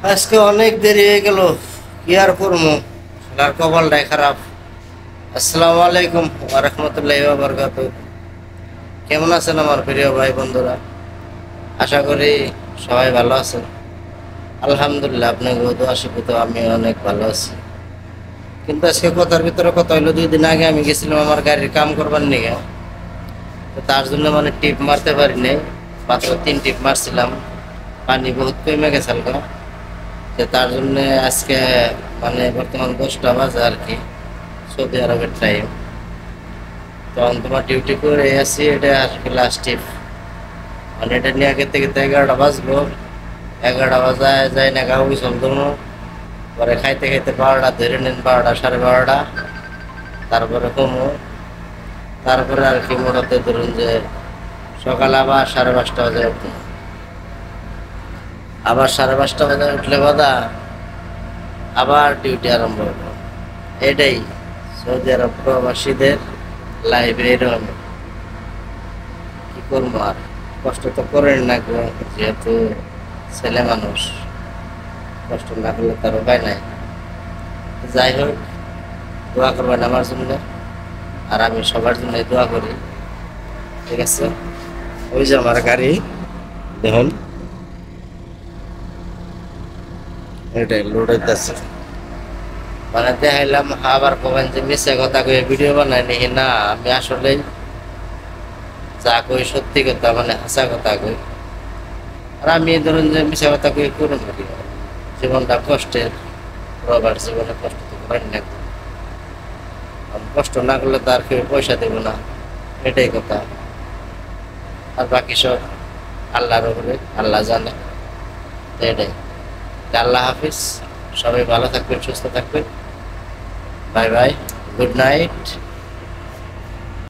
আজকে অনেক দেরি হয়ে গেল, কি আর করবো, শালার কপালটাই খারাপ। আসসালামু আলাইকুম ওয়া রাহমাতুল্লাহি ওয়া বারাকাতুহু। কেমন আছেন আমার প্রিয় ভাই বন্ধুরা? আশা করি সবাই ভালো আছেন। আলহামদুলিল্লাহ, আপনাকে দোয়া শিখিত আমি অনেক ভালো আছি। কিন্তু আজকে কথার ভিতরে কথা হইলো, 2 দিন আগে আমি গেছিলাম আমার গাড়ির কাম করবার নিগে। তো তার জন্য মানে টিপ মারতে পারি নাই, মাত্র 3 টিপ মারছিলাম। পানি বহুত কমে গেছে হালকা। তো তার জন্য আজকে মানে বর্তমান 10টা বাজে আর কি, সৌদি আরবের টাইম। তখন তোমার ডিউটি করে আসি, এটা আসবে লাস্ট টিপ। মানে এটা নিয়ে আগে থেকে তো 11টা বাজলো। 11টা বাজায় যাই না গা গোসল করবো, পরে খাইতে খাইতে 12টা ধরে নেন, 12টা সাড়ে 12টা। তারপরে কমো, তারপরে আর কি মোটাতে ধরুন যে সকালে আবার 5:30 বাজে উঠবো। আবার 5:30 বাজে উঠলে বাদা আবার ডিউটি আরম্ভ হলো। এটাই সৌদি আরব প্রবাসীদের লাইফ, এরকম। কি করবো আর, কষ্ট তো করেন না গো, যেহেতু ছেলে মানুষ, কষ্ট না করলে তার উপায় নাই। যাই হোক, দোয়া করবেন আমার জন্য, আর আমি সবার জন্য দোয়া করি, ঠিক আছে? ওই যে আমার গাড়ি দেখুন, এটাই লোড হইতেছে। মানে দেখাইলাম, আবার কবেন যে মিশে কথা কয়ে ভিডিও বানাই নি। না, আমি আসলেই যা কই সত্যি কথা, মানে হাসা কথা কই। আর আমি ধরুন যে মিশা কথা কই করুন, জীবনটা কষ্টের, প্রবার জীবনে কষ্ট তো করেন না। কষ্ট না করলে তো আর কেউ পয়সা দেব না, এটাই কথা। আর বাকি সব আল্লাহর উপরে, আল্লাহ জানে। তো এটাই। আল্লাহ হাফিজ, সবাই ভালো থাকবেন, সুস্থ থাকবেন। Bye bye, good night.